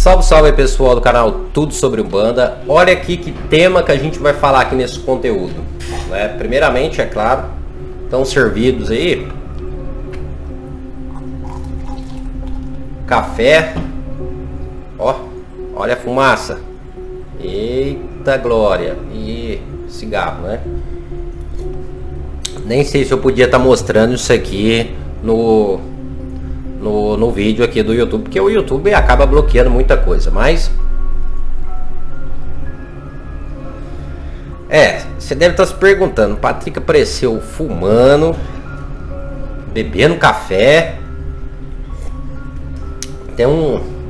Salve, salve pessoal do canal Tudo Sobre Umbanda. Olha aqui que tema que a gente vai falar aqui nesse conteúdo, né? Primeiramente, é claro, estão servidos aí café. Ó, olha a fumaça. Eita glória. E cigarro, né? Nem sei se eu podia estar mostrando isso aqui no vídeo aqui do YouTube, porque o YouTube acaba bloqueando muita coisa, mas você deve estar se perguntando, Patrick apareceu fumando, bebendo café, tem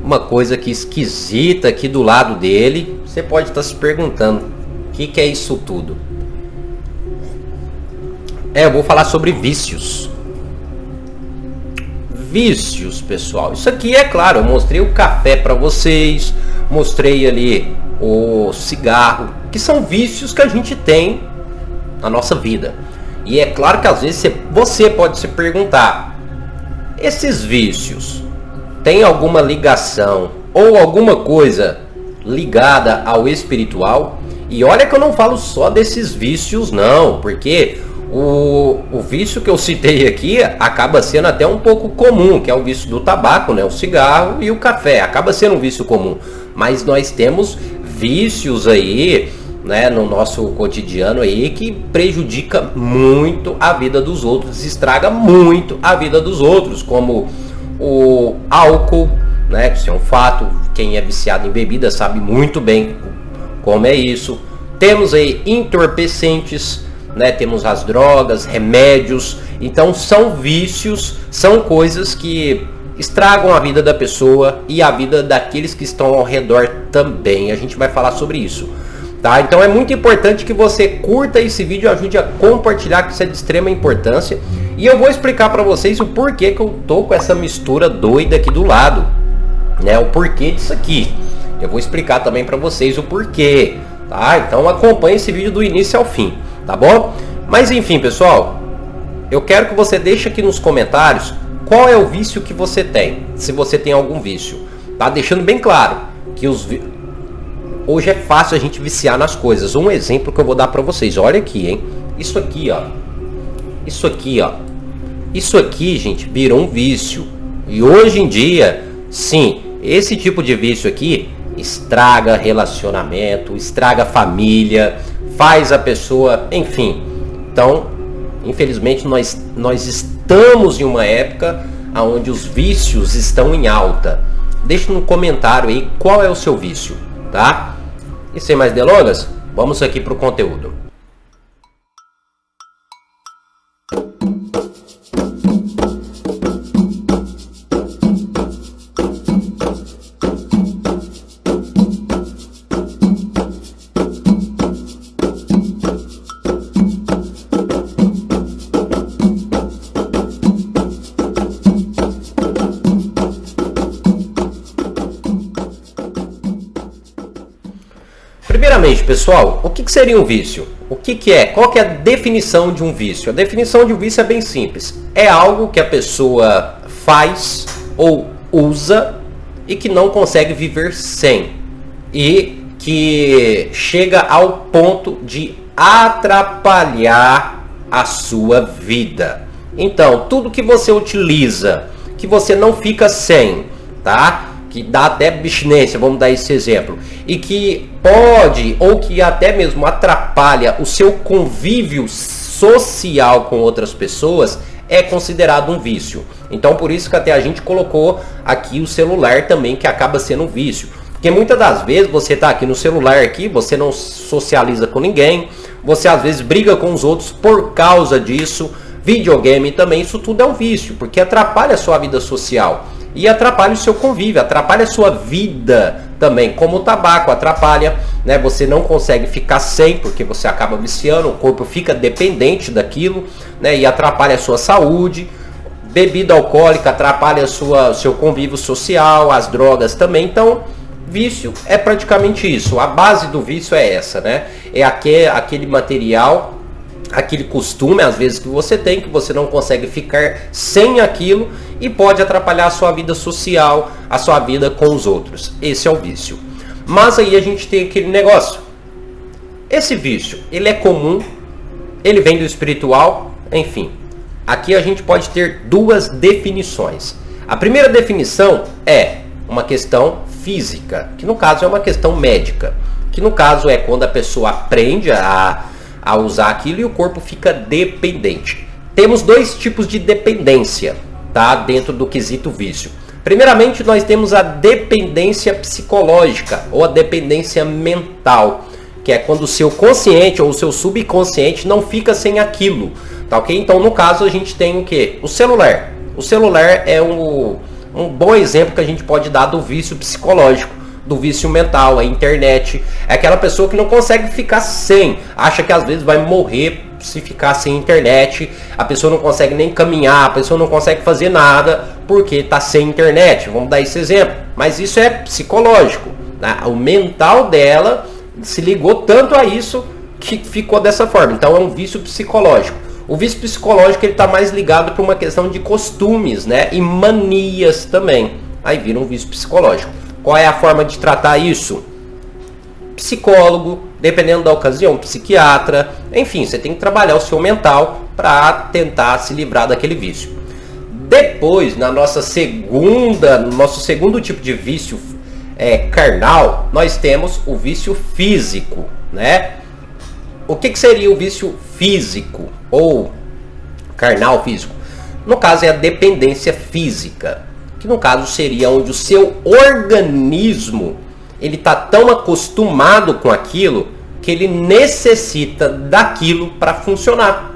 uma coisa aqui esquisita aqui do lado dele. Você pode estar se perguntando, o que é isso tudo? Eu vou falar sobre vícios. Vícios, pessoal. Isso aqui é claro, eu mostrei o café para vocês, mostrei ali o cigarro, que são vícios que a gente tem na nossa vida. E é claro que às vezes você pode se perguntar, esses vícios têm alguma ligação ou alguma coisa ligada ao espiritual? E olha que eu não falo só desses vícios não, porque o vício que eu citei aqui acaba sendo até um pouco comum, que é o vício do tabaco, né? O cigarro e o café, acaba sendo um vício comum. Mas nós temos vícios aí, né, no nosso cotidiano aí, que prejudica muito a vida dos outros, estraga muito a vida dos outros, como o álcool, né? Isso é um fato, quem é viciado em bebida sabe muito bem como é isso. Temos aí entorpecentes, né? Temos as drogas, remédios. Então são vícios, são coisas que estragam a vida da pessoa e a vida daqueles que estão ao redor também. A gente vai falar sobre isso, tá? Então é muito importante que você curta esse vídeo, ajude a compartilhar, que isso é de extrema importância. E eu vou explicar para vocês o porquê que eu tô com essa mistura doida aqui do lado, né? O porquê disso aqui. Eu vou explicar também para vocês o porquê, tá? Então acompanhe esse vídeo do início ao fim, tá bom? Mas enfim, pessoal, eu quero que você deixe aqui nos comentários qual é o vício que você tem, se você tem algum vício, tá? Deixando bem claro que hoje é fácil a gente viciar nas coisas. Um exemplo que eu vou dar pra vocês, olha aqui, hein? Isso aqui, ó. Isso aqui, ó. Isso aqui, gente, virou um vício. E hoje em dia, sim, esse tipo de vício aqui estraga relacionamento, estraga família, faz a pessoa, enfim. Então, infelizmente, nós estamos em uma época onde os vícios estão em alta. Deixe no comentário aí qual é o seu vício, tá? E sem mais delongas, vamos aqui para o conteúdo. Primeiramente, pessoal, o que seria um vício? O que é? Qual que é a definição de um vício? A definição de um vício é bem simples. É algo que a pessoa faz ou usa e que não consegue viver sem. E que chega ao ponto de atrapalhar a sua vida. Então, tudo que você utiliza, que você não fica sem, tá? Que dá até abstinência, vamos dar esse exemplo, e que pode ou que até mesmo atrapalha o seu convívio social com outras pessoas, é considerado um vício. Então por isso que até a gente colocou aqui o celular também, que acaba sendo um vício, porque muitas das vezes você está aqui no celular aqui, você não socializa com ninguém, você às vezes briga com os outros por causa disso. Videogame também, isso tudo é um vício, porque atrapalha a sua vida social e atrapalha o seu convívio, atrapalha a sua vida também, como o tabaco atrapalha, né? Você não consegue ficar sem, porque você acaba viciando, o corpo fica dependente daquilo, né? E atrapalha a sua saúde. Bebida alcoólica atrapalha o seu convívio social, as drogas também. Então, vício é praticamente isso. A base do vício é essa, né? É aquele material aquele costume, às vezes, que você tem, que você não consegue ficar sem aquilo e pode atrapalhar a sua vida social, a sua vida com os outros. Esse é o vício. Mas aí a gente tem aquele negócio. Esse vício, ele é comum, ele vem do espiritual, enfim. Aqui a gente pode ter duas definições. A primeira definição é uma questão física, que no caso é uma questão médica, que no caso é quando a pessoa aprende a usar aquilo e o corpo fica dependente. Temos dois tipos de dependência, tá, dentro do quesito vício. Primeiramente, nós temos a dependência psicológica ou a dependência mental, que é quando o seu consciente ou o seu subconsciente não fica sem aquilo, tá ok? Então, no caso, a gente tem o quê? O celular. O celular é um bom exemplo que a gente pode dar do vício psicológico, do vício mental, a internet. É aquela pessoa que não consegue ficar sem, acha que às vezes vai morrer se ficar sem internet, a pessoa não consegue nem caminhar, a pessoa não consegue fazer nada porque está sem internet. Vamos dar esse exemplo, mas isso é psicológico, né? O mental dela se ligou tanto a isso que ficou dessa forma. Então é um vício psicológico. O vício psicológico ele está mais ligado para uma questão de costumes, né? E manias também. Aí vira um vício psicológico. Qual é a forma de tratar isso? Psicólogo, dependendo da ocasião, psiquiatra. Enfim, você tem que trabalhar o seu mental para tentar se livrar daquele vício. Depois, no nosso segundo tipo de vício carnal, nós temos o vício físico, né? O que seria o vício físico ou carnal físico? No caso é a dependência física, que no caso seria onde o seu organismo ele está tão acostumado com aquilo que ele necessita daquilo para funcionar.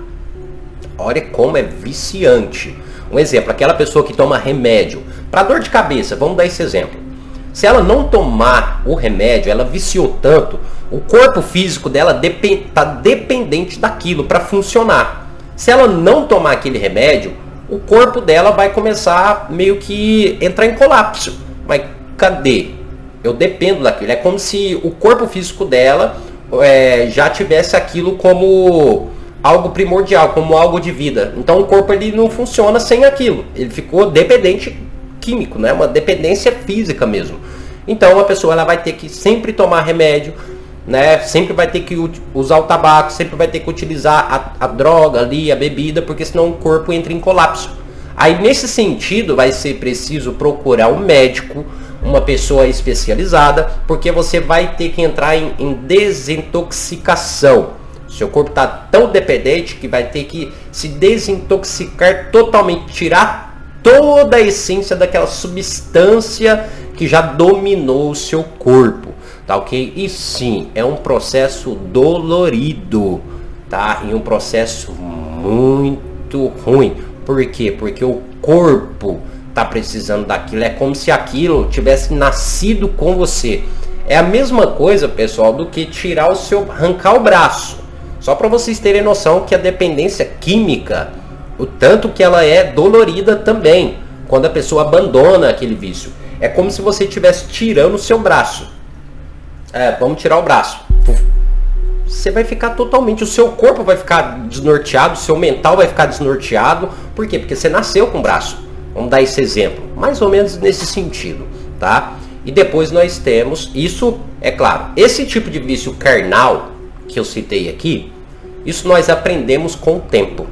Olha como é viciante. Um exemplo, aquela pessoa que toma remédio para dor de cabeça, vamos dar esse exemplo. Se ela não tomar o remédio, ela viciou tanto, o corpo físico dela está dependente daquilo para funcionar. Se ela não tomar aquele remédio, o corpo dela vai começar meio que entrar em colapso. Mas cadê? Eu dependo daquilo. É como se o corpo físico dela já tivesse aquilo como algo primordial, como algo de vida. Então o corpo ele não funciona sem aquilo. Ele ficou dependente químico, né? Uma dependência física mesmo. Então a pessoa ela vai ter que sempre tomar remédio, né? Sempre vai ter que usar o tabaco, sempre vai ter que utilizar a droga ali, a bebida, porque senão o corpo entra em colapso. Aí nesse sentido vai ser preciso procurar um médico, uma pessoa especializada, porque você vai ter que entrar em desintoxicação. Seu corpo está tão dependente que vai ter que se desintoxicar totalmente, tirar toda a essência daquela substância que já dominou o seu corpo, tá ok? E sim, é um processo dolorido, tá? E um processo muito ruim. Por quê? Porque o corpo tá precisando daquilo. É como se aquilo tivesse nascido com você. É a mesma coisa, pessoal, do que tirar arrancar o braço. Só para vocês terem noção que a dependência química, o tanto que ela é dolorida também, quando a pessoa abandona aquele vício. É como se você estivesse tirando o seu braço. Vamos tirar o braço. Você vai ficar totalmente, o seu corpo vai ficar desnorteado, o seu mental vai ficar desnorteado. Por quê? Porque você nasceu com o braço. Vamos dar esse exemplo, mais ou menos nesse sentido, tá? E depois nós temos, isso é claro, esse tipo de vício carnal que eu citei aqui, isso nós aprendemos com o tempo,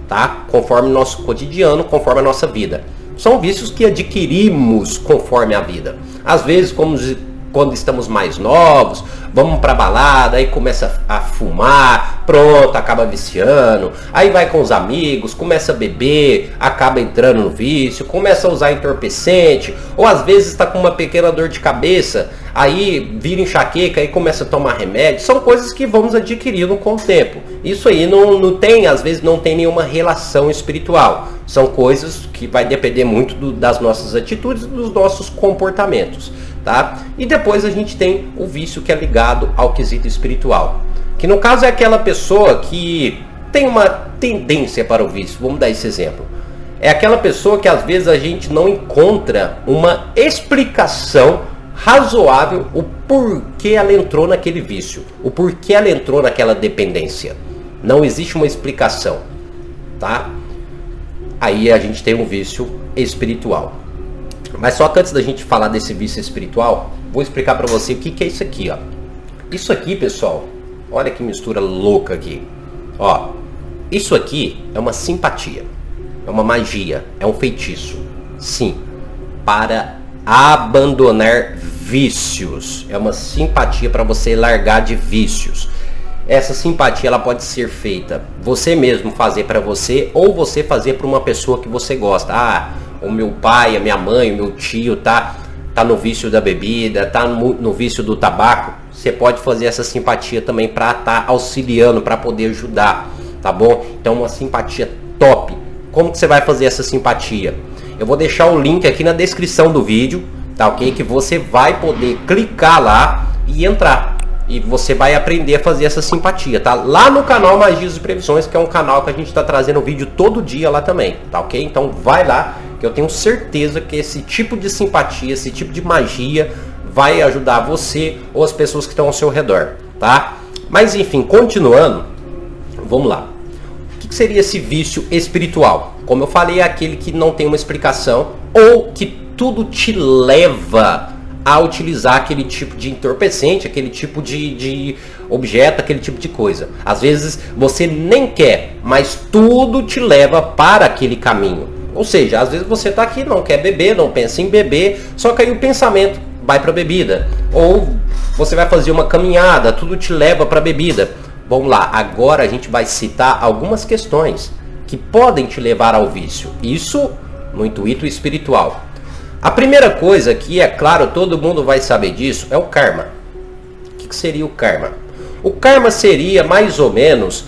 tá? Conforme o nosso cotidiano, conforme a nossa vida. São vícios que adquirimos conforme a vida. Às vezes, quando estamos mais novos, vamos pra balada, aí começa a fumar, pronto, acaba viciando. Aí vai com os amigos, começa a beber, acaba entrando no vício, começa a usar entorpecente, ou às vezes está com uma pequena dor de cabeça, aí vira enxaqueca, aí começa a tomar remédio. São coisas que vamos adquirindo com o tempo. Isso aí não tem, às vezes não tem nenhuma relação espiritual. São coisas que vai depender muito das nossas atitudes e dos nossos comportamentos. Tá? E depois a gente tem o vício que é ligado ao quesito espiritual, que no caso é aquela pessoa que tem uma tendência para o vício. Vamos dar esse exemplo. É aquela pessoa que às vezes a gente não encontra uma explicação razoável o porquê ela entrou naquele vício, o porquê ela entrou naquela dependência, Não existe uma explicação, tá? Aí a gente tem um vício espiritual. Mas só que antes da gente falar desse vício espiritual, vou explicar para você o que é isso aqui, ó. Isso aqui, pessoal, olha que mistura louca aqui. Ó, isso aqui é uma simpatia, é uma magia, é um feitiço. Sim, para abandonar vícios. É uma simpatia para você largar de vícios. Essa simpatia ela pode ser feita você mesmo fazer para você ou você fazer para uma pessoa que você gosta. Ah, o meu pai, a minha mãe, o meu tio tá no vício da bebida, tá no vício do tabaco. Você pode fazer essa simpatia também para estar auxiliando, para poder ajudar, tá bom? Então uma simpatia top. Como que você vai fazer essa simpatia? Eu vou deixar o link aqui na descrição do vídeo, tá ok? Que você vai poder clicar lá e entrar. E você vai aprender a fazer essa simpatia, tá? Lá no canal Magias e Previsões, que é um canal que a gente está trazendo vídeo todo dia lá também, tá ok? Então vai lá, que eu tenho certeza que esse tipo de simpatia, esse tipo de magia vai ajudar você ou as pessoas que estão ao seu redor, tá? Mas enfim, continuando, vamos lá. O que seria esse vício espiritual? Como eu falei, é aquele que não tem uma explicação ou que tudo te leva a utilizar aquele tipo de entorpecente, aquele tipo de objeto, aquele tipo de coisa. Às vezes você nem quer, mas tudo te leva para aquele caminho. Ou seja, às vezes você está aqui, não quer beber, não pensa em beber, só que aí o pensamento vai para a bebida. Ou você vai fazer uma caminhada, tudo te leva para a bebida. Vamos lá, agora a gente vai citar algumas questões que podem te levar ao vício. Isso no intuito espiritual. A primeira coisa que, é claro, todo mundo vai saber disso, é o karma. O que seria o karma? O karma seria mais ou menos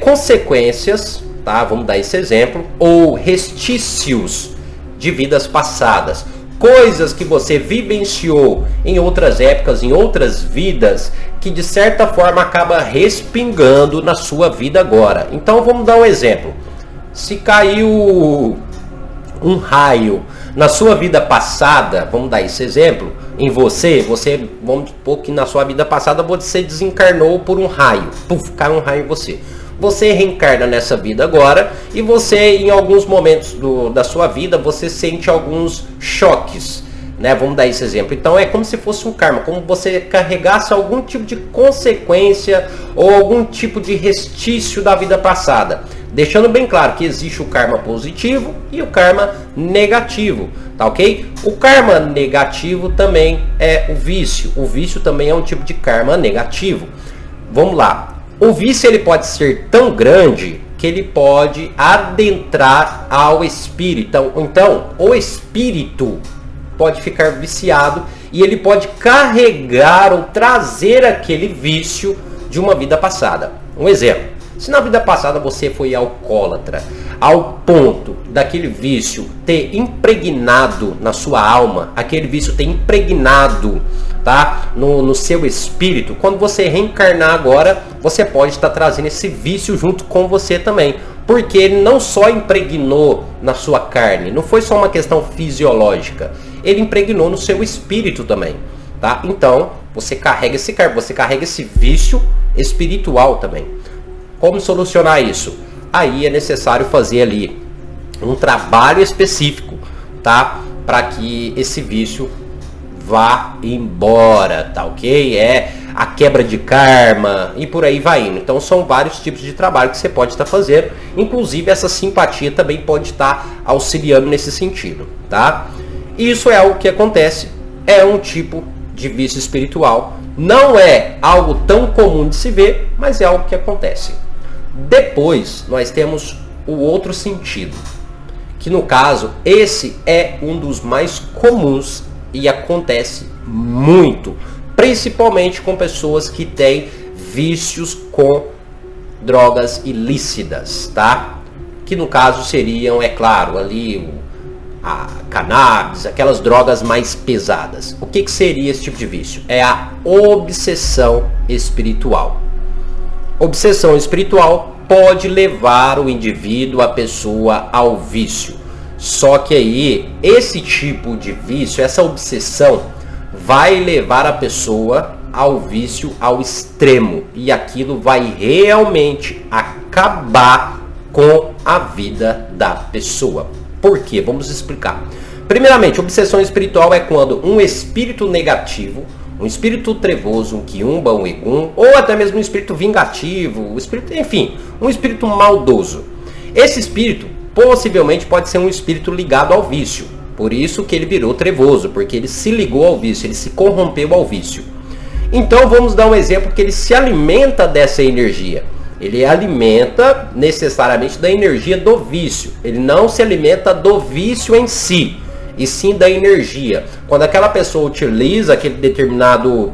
consequências, tá? Vamos dar esse exemplo, ou restícios de vidas passadas. Coisas que você vivenciou em outras épocas, em outras vidas, que de certa forma acaba respingando na sua vida agora. Então vamos dar um exemplo. Se caiu um raio na sua vida passada, vamos dar esse exemplo, em você, vamos supor que na sua vida passada você desencarnou por um raio, puf, caiu um raio em você. Você reencarna nessa vida agora e você, em alguns momentos da sua vida, você sente alguns choques, né? Vamos dar esse exemplo. Então é como se fosse um karma, como você carregasse algum tipo de consequência ou algum tipo de restício da vida passada. Deixando bem claro que existe o karma positivo e o karma negativo, tá ok? O karma negativo também é o vício. O vício também é um tipo de karma negativo. Vamos lá. O vício ele pode ser tão grande que ele pode adentrar ao espírito. Então o espírito pode ficar viciado e ele pode carregar ou trazer aquele vício de uma vida passada. Um exemplo. Se na vida passada você foi alcoólatra, ao ponto daquele vício ter impregnado na sua alma, aquele vício ter impregnado, tá, no seu espírito, quando você reencarnar agora, você pode estar trazendo esse vício junto com você também. Porque ele não só impregnou na sua carne, não foi só uma questão fisiológica, ele impregnou no seu espírito também, tá? Então, você carrega esse karma, você carrega esse vício espiritual também. Como solucionar isso? Aí é necessário fazer ali um trabalho específico, tá? Para que esse vício vá embora, tá ok? É a quebra de karma e por aí vai indo. Então são vários tipos de trabalho que você pode estar fazendo. Inclusive essa simpatia também pode estar auxiliando nesse sentido, tá? Isso é algo que acontece, é um tipo de vício espiritual. Não é algo tão comum de se ver, mas é algo que acontece. Depois nós temos o outro sentido, que no caso esse é um dos mais comuns e acontece muito, principalmente com pessoas que têm vícios com drogas ilícitas, tá? Que no caso seriam, é claro, ali a cannabis, aquelas drogas mais pesadas. O que seria esse tipo de vício? É a obsessão espiritual. Obsessão espiritual pode levar o indivíduo, a pessoa, ao vício. Só que aí, esse tipo de vício, essa obsessão, vai levar a pessoa ao vício ao extremo, e aquilo vai realmente acabar com a vida da pessoa. Por quê? Vamos explicar. Primeiramente, obsessão espiritual é quando um espírito negativo, um espírito trevoso, um quiumba, um egum, ou até mesmo um espírito vingativo, um espírito, enfim, um espírito maldoso. Esse espírito possivelmente pode ser um espírito ligado ao vício. Por isso que ele virou trevoso, porque ele se ligou ao vício, ele se corrompeu ao vício. Então vamos dar um exemplo que ele se alimenta dessa energia. Ele alimenta necessariamente da energia do vício. Ele não se alimenta do vício em si, e sim da energia. Quando aquela pessoa utiliza aquele determinado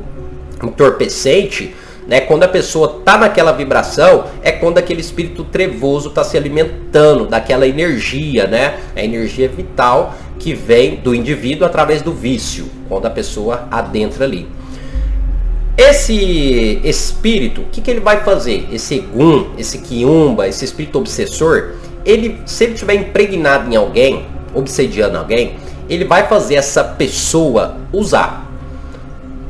entorpecente, né, quando a pessoa está naquela vibração, é quando aquele espírito trevoso está se alimentando daquela energia, né, a energia vital que vem do indivíduo através do vício, quando a pessoa adentra ali. Esse espírito, o que ele vai fazer? Esse egum, esse quiumba, esse espírito obsessor, se ele estiver impregnado em alguém, obsediando alguém, ele vai fazer essa pessoa usar.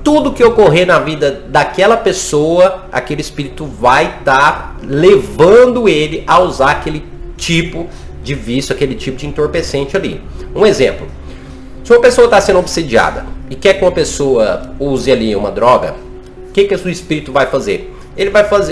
Tudo que ocorrer na vida daquela pessoa, aquele espírito vai estar levando ele a usar aquele tipo de vício, aquele tipo de entorpecente ali. Um exemplo, se uma pessoa está sendo obsediada e quer que uma pessoa use ali uma droga, o que o espírito vai fazer?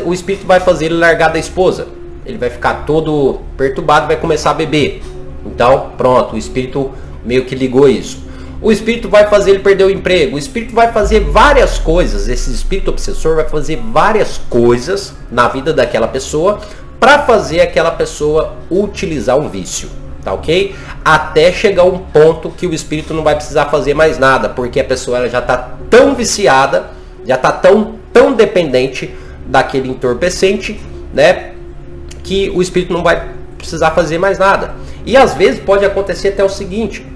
O espírito vai fazer ele largar da esposa. Ele vai ficar todo perturbado, vai começar a beber. Então, pronto, o espírito meio que ligou isso. O espírito vai fazer ele perder o emprego. O espírito vai fazer várias coisas. Esse espírito obsessor vai fazer várias coisas na vida daquela pessoa para fazer aquela pessoa utilizar um vício. Tá ok? Até chegar um ponto que o espírito não vai precisar fazer mais nada, porque a pessoa ela já está tão viciada, já está tão dependente daquele entorpecente, né, que o espírito não vai precisar fazer mais nada. E às vezes pode acontecer até o seguinte: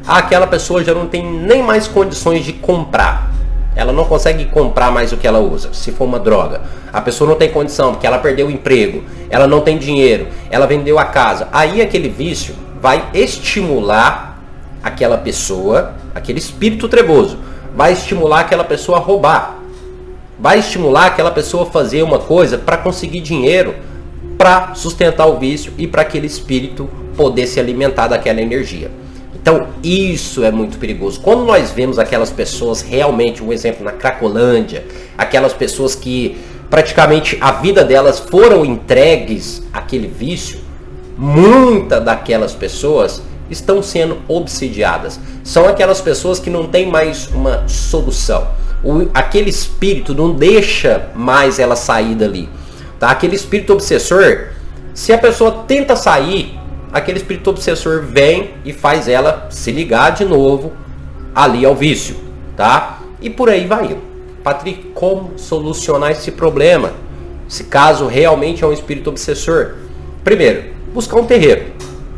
aquela pessoa já não tem nem mais condições de comprar. Ela não consegue comprar mais o que ela usa, se for uma droga. A pessoa não tem condição, porque ela perdeu o emprego, ela não tem dinheiro, ela vendeu a casa. Aí aquele vício vai estimular aquela pessoa, aquele espírito trevoso, vai estimular aquela pessoa a roubar. Vai estimular aquela pessoa a fazer uma coisa para conseguir dinheiro, para sustentar o vício e para aquele espírito poder se alimentar daquela energia. Então isso é muito perigoso. Quando nós vemos aquelas pessoas realmente, um exemplo na Cracolândia, aquelas pessoas que praticamente a vida delas foram entregues àquele vício, muitas daquelas pessoas estão sendo obsediadas. São aquelas pessoas que não têm mais uma solução. Aquele espírito não deixa mais ela sair dali. Tá? Aquele espírito obsessor, se a pessoa tenta sair, aquele espírito obsessor vem e faz ela se ligar de novo ali ao vício, tá? E por aí vai indo. Patrick, como solucionar esse problema? Se caso realmente é um espírito obsessor, primeiro, buscar um terreiro,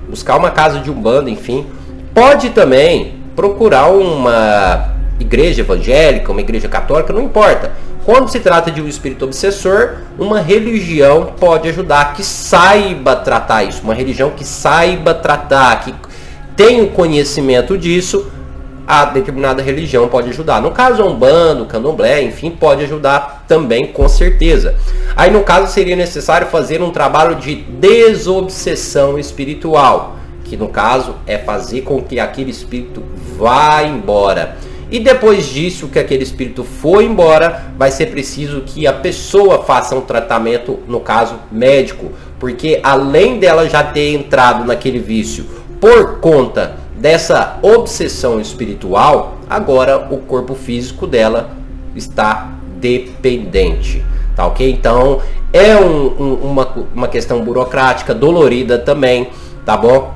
buscar uma casa de umbanda, enfim. Pode também procurar uma igreja evangélica, uma igreja católica, não importa. Quando se trata de um espírito obsessor, uma religião pode ajudar, que saiba tratar isso. Uma religião que saiba tratar, que tenha o conhecimento disso, a determinada religião pode ajudar. No caso, a Umbanda, o Candomblé, enfim, pode ajudar também, com certeza. Aí, no caso, seria necessário fazer um trabalho de desobsessão espiritual, que no caso é fazer com que aquele espírito vá embora. E depois disso, que aquele espírito foi embora, vai ser preciso que a pessoa faça um tratamento, no caso médico, porque além dela já ter entrado naquele vício por conta dessa obsessão espiritual, agora o corpo físico dela está dependente, tá ok? Então é uma questão burocrática, dolorida também, tá bom?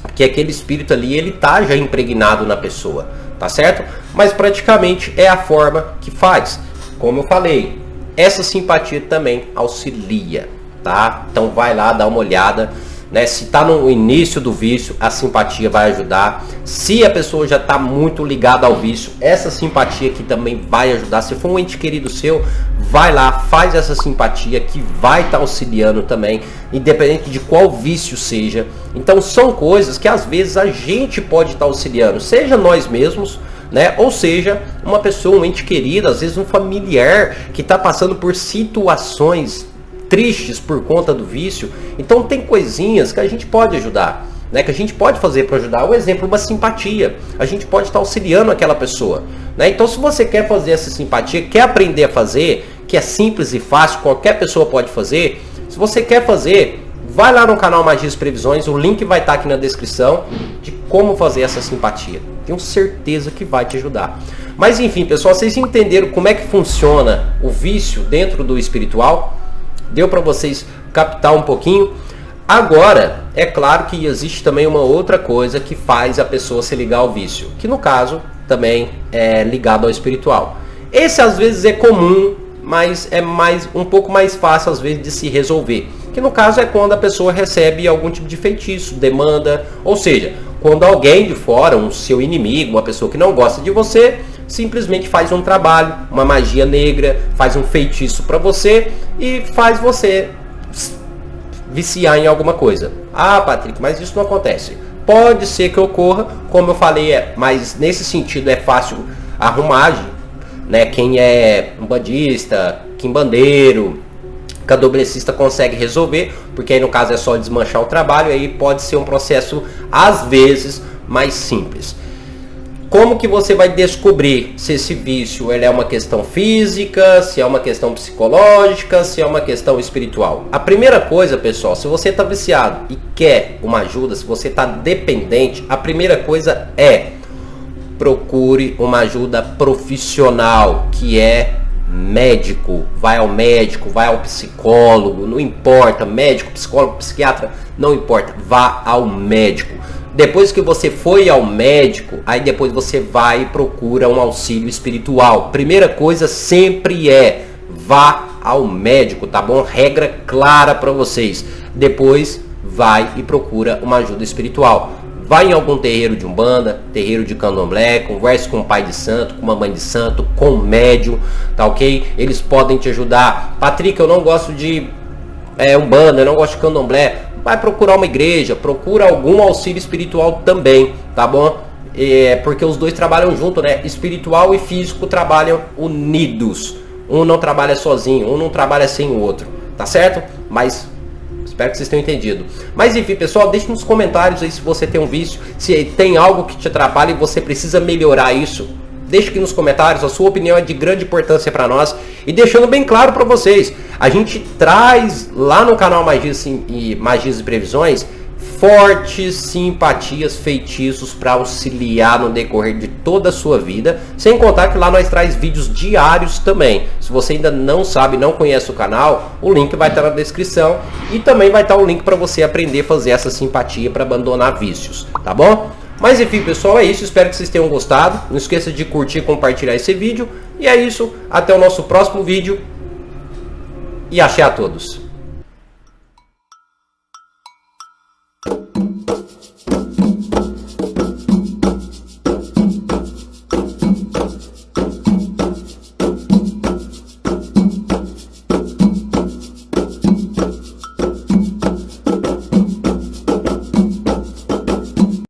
Porque aquele espírito ali, ele tá já impregnado na pessoa, tá certo? Mas praticamente é a forma que faz. Como eu falei, essa simpatia também auxilia, tá? Então vai lá, dá uma olhada, né? Se tá no início do vício, a simpatia vai ajudar. Se a pessoa já tá muito ligada ao vício, essa simpatia aqui também vai ajudar. Se for um ente querido seu, vai lá, faz essa simpatia que vai estar auxiliando também, independente de qual vício seja. Então são coisas que às vezes a gente pode estar auxiliando, seja nós mesmos, né? Ou seja, uma pessoa, um ente querido, às vezes um familiar que está passando por situações tristes por conta do vício. Então tem coisinhas que a gente pode ajudar, né, que a gente pode fazer para ajudar. O exemplo, uma simpatia. A gente pode estar auxiliando aquela pessoa, né? Então se você quer fazer essa simpatia, quer aprender a fazer, que é simples e fácil, qualquer pessoa pode fazer. Se você quer fazer, vai lá no canal Magias e Previsões, o link vai estar aqui na descrição de como fazer essa simpatia. Tenho certeza que vai te ajudar. Mas enfim, pessoal, vocês entenderam como é que funciona o vício dentro do espiritual? Deu para vocês captar um pouquinho? Agora, é claro que existe também uma outra coisa que faz a pessoa se ligar ao vício, que no caso também é ligado ao espiritual. Esse às vezes é comum, mas é um pouco mais fácil às vezes de se resolver. Que no caso é quando a pessoa recebe algum tipo de feitiço, demanda, ou seja, quando alguém de fora, um seu inimigo, uma pessoa que não gosta de você, simplesmente faz um trabalho, uma magia negra, faz um feitiço para você e faz você viciar em alguma coisa. Ah, Patrick, mas isso não acontece. Pode ser que ocorra, como eu falei, mas nesse sentido é fácil arrumar, né? Quem é um bandista, quimbandeiro, candomblessista consegue resolver, porque aí no caso é só desmanchar o trabalho, aí pode ser um processo às vezes mais simples. Como que você vai descobrir se esse vício ele é uma questão física, se é uma questão psicológica, se é uma questão espiritual? A primeira coisa, pessoal, se você está viciado e quer uma ajuda, se você está dependente, a primeira coisa é procure uma ajuda profissional, que é médico. Vai ao médico, vai ao psicólogo, não importa, médico, psicólogo, psiquiatra, não importa, vá ao médico. Depois que você foi ao médico, aí depois você vai e procura um auxílio espiritual. Primeira coisa sempre é vá ao médico, tá bom? Regra clara para vocês. Depois vai e procura uma ajuda espiritual. Vai em algum terreiro de umbanda, terreiro de candomblé, converse com o pai de santo, com uma mãe de santo, com o médium, tá ok? Eles podem te ajudar. Patrick, eu não gosto de umbanda, eu não gosto de candomblé. Vai procurar uma igreja, procura algum auxílio espiritual também, tá bom? Porque os dois trabalham junto, né? Espiritual e físico trabalham unidos. Um não trabalha sozinho, um não trabalha sem o outro, tá certo? Mas espero que vocês tenham entendido. Mas enfim, pessoal, deixe nos comentários aí se você tem um vício, se tem algo que te atrapalha e você precisa melhorar isso. Deixe aqui nos comentários, a sua opinião é de grande importância para nós. E deixando bem claro para vocês, a gente traz lá no canal Magias e Previsões fortes simpatias, feitiços para auxiliar no decorrer de toda a sua vida. Sem contar que lá nós traz vídeos diários também. Se você ainda não sabe, não conhece o canal, o link vai estar na descrição. E também vai estar o link para você aprender a fazer essa simpatia para abandonar vícios, tá bom? Mas enfim, pessoal, é isso. Espero que vocês tenham gostado. Não esqueça de curtir e compartilhar esse vídeo. E é isso. Até o nosso próximo vídeo. E axé a todos.